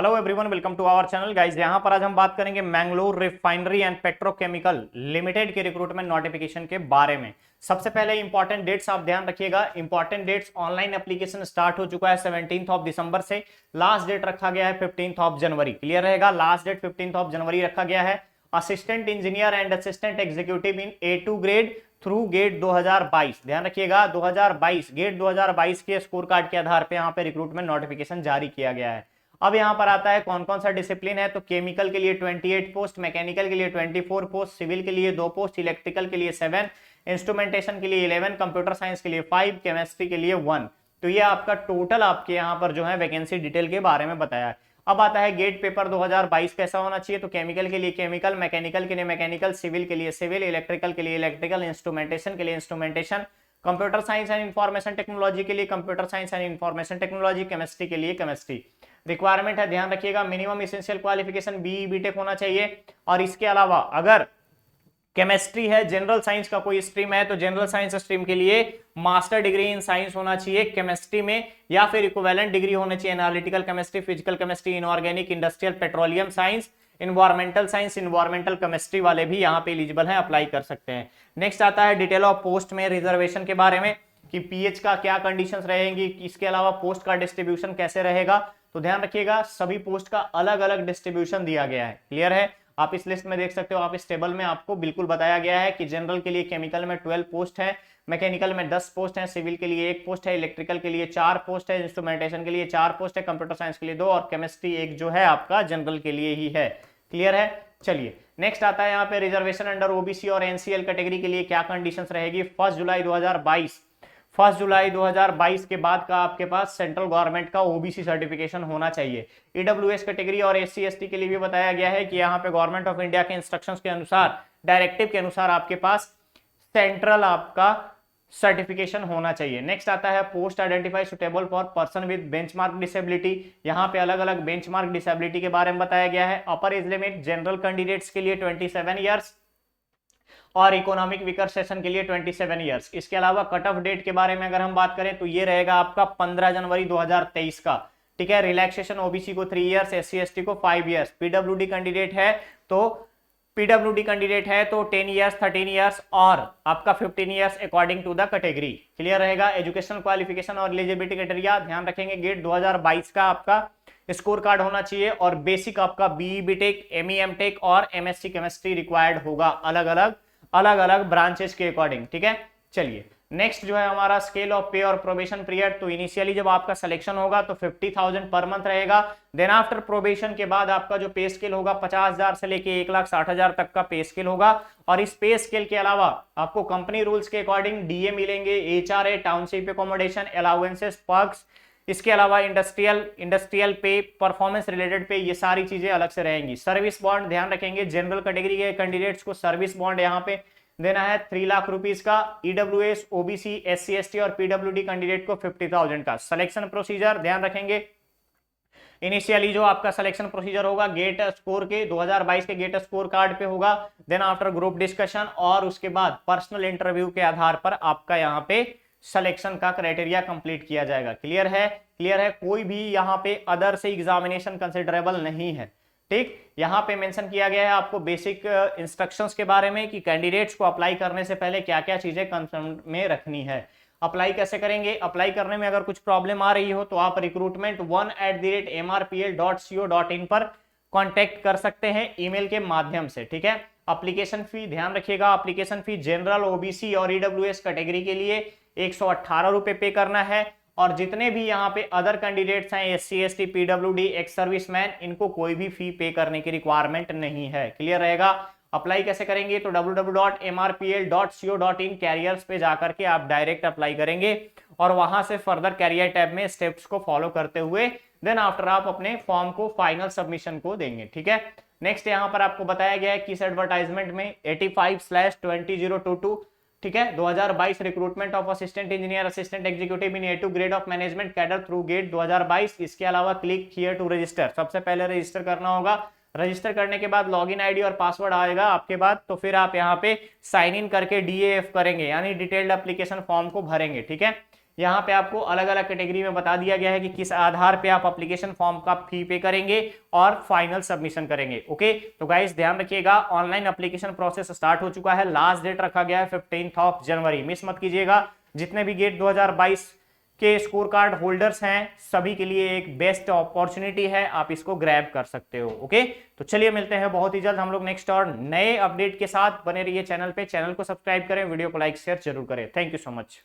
Hello everyone, welcome to our channel guys. यहाँ पर आज हम बात करेंगे Mangalore refinery and petrochemical limited के रिक्रूटमेंट नोटिफिकेशन के बारे में। सबसे पहले इंपॉर्टेंट डेट्स आप ध्यान रखिएगा। Important dates, online application start हो चुका है 17 दिसंबर से। लास्ट डेट रखा गया है 15 जनवरी। क्लियर रहेगा, लास्ट डेट 15 जनवरी रखा गया है। Assistant engineer and assistant executive in A2 grade through GATE 2022। ध्यान रखिएगा 2022 गेट 2022 के स्कोर कार्ड के आधार पे यहाँ पे रिक्रूटमेंट नोटिफिकेशन जारी किया गया है। अब यहां पर आता है कौन कौन सा डिसिप्लिन है। तो केमिकल के लिए 28 पोस्ट, मैकेनिकल के लिए 24 पोस्ट, सिविल के लिए 2 पोस्ट, इलेक्ट्रिकल के लिए 7, इंस्ट्रूमेंटेशन के लिए 11, कंप्यूटर साइंस के लिए 5, केमिस्ट्री के लिए 1। तो ये आपका टोटल आपके यहाँ पर जो है वैकेंसी डिटेल के बारे में बताया है। अब आता है गेट पेपर 2022 कैसा होना चाहिए। तो केमिकल के लिए केमिकल, मैकेनिकल के लिए मैकेनिकल, सिविल के लिए सिविल, इलेक्ट्रिकल के लिए इलेक्ट्रिकल, इंस्ट्रूमेंटेशन के लिए instrumentation, computer science and information technology के लिए computer science and information technology, chemistry के लिए केमिस्ट्री। रिक्वायरमेंट है, ध्यान रखिएगा, minimum essential qualification BE BTech होना चाहिए। और इसके अलावा अगर केमिस्ट्री है, जनरल साइंस का कोई स्ट्रीम है तो जनरल साइंस स्ट्रीम के लिए मास्टर डिग्री इन साइंस होना चाहिए केमिस्ट्री में, या फिर इक्विवेलेंट डिग्री होनी चाहिए analytical chemistry, physical chemistry, inorganic, industrial, petroleum science, environmental science, environmental chemistry वाले भी यहाँ पे एलिजिबल हैं, अप्लाई कर सकते हैं। नेक्स्ट आता है डिटेल ऑफ पोस्ट में रिजर्वेशन के बारे में कि पीएच का क्या कंडीशंस रहेंगी, इसके अलावा पोस्ट का डिस्ट्रीब्यूशन कैसे रहेगा। तो ध्यान रखिएगा सभी पोस्ट का अलग अलग डिस्ट्रीब्यूशन दिया गया है। क्लियर है, आप इस लिस्ट में देख सकते हो, आप इस टेबल में आपको बिल्कुल बताया गया है कि जनरल के लिए केमिकल में 12 पोस्ट है, मैकेनिकल में 10 पोस्ट है, सिविल के लिए 1 पोस्ट है, इलेक्ट्रिकल के लिए 4 पोस्ट है, इंस्ट्रूमेंटेशन के लिए 4 पोस्ट है, कंप्यूटर साइंस के लिए 2 और केमिस्ट्री 1 जो है आपका जनरल के लिए ही है। क्लियर है, चलिए नेक्स्ट आता है यहाँ पे रिजर्वेशन अंडर ओबीसी और एनसीएल कैटेगरी के लिए क्या कंडीशंस रहेगी। 1 जुलाई 2022 के बाद का आपके पास सेंट्रल गवर्नमेंट का ओबीसी सर्टिफिकेशन होना चाहिए। ईडब्ल्यूएस कैटेगरी और एससी एसटी के लिए भी बताया गया है कि यहाँ पे गवर्नमेंट ऑफ इंडिया के इंस्ट्रक्शंस के अनुसार, डायरेक्टिव के अनुसार आपके पास सेंट्रल आपका सर्टिफिकेशन होना चाहिए। नेक्स्ट आता है post identify suitable for person with benchmark disability. यहाँ पे अलग अलग बेंचमार्क डिसेबिलिटी के बारे में बताया गया है। अपर एज लिमिट जनरल कैंडिडेट्स के लिए 27 ईयर्स और इकोनॉमिक वीकर सेशन के लिए 27 ईयर्स। इसके अलावा कट ऑफ डेट के बारे में अगर हम बात करें तो ये रहेगा आपका 15 जनवरी 2023 का। ठीक है, रिलैक्सेशन ओबीसी को 3 ईयर्स, एससी एसटी को 5 ईयर्स, पीडब्ल्यूडी कैंडिडेट है तो 10 ईयर्स, 13 ईयर्स और आपका 15 years according to the category. Clear रहेगा। एजुकेशनल क्वालिफिकेशन और एलिजिबिलिटी क्राइटेरिया ध्यान रखेंगे, गेट 2022 का आपका स्कोर कार्ड होना चाहिए और बेसिक आपका बीई बीटेक, एमई एमटेक और एमएससी केमिस्ट्री रिक्वायर्ड होगा अलग अलग ब्रांचेस के अकॉर्डिंग। ठीक है, चलिए नेक्स्ट जो है हमारा स्केल ऑफ पे और प्रोबेशन पीरियड। तो इनिशियली जब आपका सिलेक्शन होगा तो 50,000 पर मंथ रहेगा। देन आफ्टर प्रोबेशन के बाद आपका जो पे स्केल होगा 50,000 से लेके 1,60,000 तक का पे स्केल होगा। और इस पे स्केल के अलावा आपको कंपनी रूल्स के अकॉर्डिंग डीए मिलेंगे, HRA, township accommodation, allowances, perks, इसके अलावा इंडस्ट्रियल पे, परफॉर्मेंस रिलेटेड पे, ये सारी चीजें अलग से रहेंगी। सर्विस बॉन्ड ध्यान रखेंगे, जनरल कैटेगरी के कैंडिडेट्स को सर्विस बॉन्ड यहाँ पे देना है 3 लाख रुपीस का। ईडब्ल्यूएस, ओबीसी, एससी एसटी और पीडब्ल्यूडी कैंडिडेट को 50,000 का। सिलेक्शन प्रोसीजर ध्यान रखेंगे, इनिशियली जो आपका सिलेक्शन प्रोसीजर होगा गेट स्कोर के 2022 के गेट स्कोर कार्ड पे होगा। देन आफ्टर ग्रुप डिस्कशन और उसके बाद पर्सनल इंटरव्यू के आधार पर आपका यहाँ पे सिलेक्शन का क्राइटेरिया कंप्लीट किया जाएगा। क्लियर है, कोई भी यहाँ पे अदर से एग्जामिनेशन कंसिडरेबल नहीं है। ठीक, यहाँ पे मेंशन किया गया है आपको बेसिक इंस्ट्रक्शंस के बारे में कि कैंडिडेट्स को अप्लाई करने से पहले क्या क्या चीजें कंसर्न में रखनी है। अप्लाई कैसे करेंगे, अप्लाई करने में अगर कुछ प्रॉब्लम आ रही हो तो आप recruitment1@mrpl.co.in पर कांटेक्ट कर सकते हैं ईमेल के माध्यम से। ठीक है, एप्लीकेशन फी ध्यान रखिएगा, एप्लीकेशन फी जनरल, ओबीसी और ईडब्ल्यूएस कैटेगरी के लिए 118 रुपए पे करना है। और जितने भी यहाँ पे अदर कैंडिडेट्स हैं, SC ST, PWD, ex serviceman, इनको कोई भी फी पे करने की रिक्वायरमेंट नहीं है। क्लियर रहेगा। अप्लाई कैसे करेंगे तो www.mrpl.co.in कैरियर्स पे जाकर के आप डायरेक्ट अप्लाई करेंगे और वहां से फर्दर कैरियर टैब में स्टेप्स को फॉलो करते हुए देन आफ्टर आप अपने फॉर्म को फाइनल सबमिशन को देंगे। ठीक है, नेक्स्ट यहाँ पर आपको बताया गया है कि इस एडवर्टाइजमेंट में 85/2022 ठीक है 2022 recruitment of assistant engineer, assistant executive in A2 grade of management cadre through GATE 2022। इसके अलावा क्लिक हियर टू रजिस्टर, सबसे पहले रजिस्टर करना होगा। रजिस्टर करने के बाद लॉगिन आईडी और पासवर्ड आएगा आपके बाद, तो फिर आप यहाँ पे साइन इन करके DAF करेंगे यानी डिटेल्ड एप्लीकेशन फॉर्म को भरेंगे। ठीक है, यहाँ पे आपको अलग अलग कैटेगरी में बता दिया गया है कि किस आधार पे आप एप्लीकेशन फॉर्म का फी पे करेंगे और फाइनल सबमिशन करेंगे। ओके, तो गाइस ध्यान रखिएगा, ऑनलाइन एप्लीकेशन प्रोसेस स्टार्ट हो चुका है। लास्ट डेट रखा गया है 15 जनवरी। मिस मत कीजिएगा। जितने भी गेट 2022 के स्कोर कार्ड होल्डर्स हैं सभी के लिए एक बेस्ट अपॉर्चुनिटी है, आप इसको ग्रैब कर सकते हो। ओके, तो चलिए मिलते हैं बहुत ही जल्द हम लोग नेक्स्ट और नए अपडेट के साथ। बने रहिए चैनल पे, चैनल को सब्सक्राइब करें, वीडियो को लाइक शेयर जरूर करें। Thank you so much.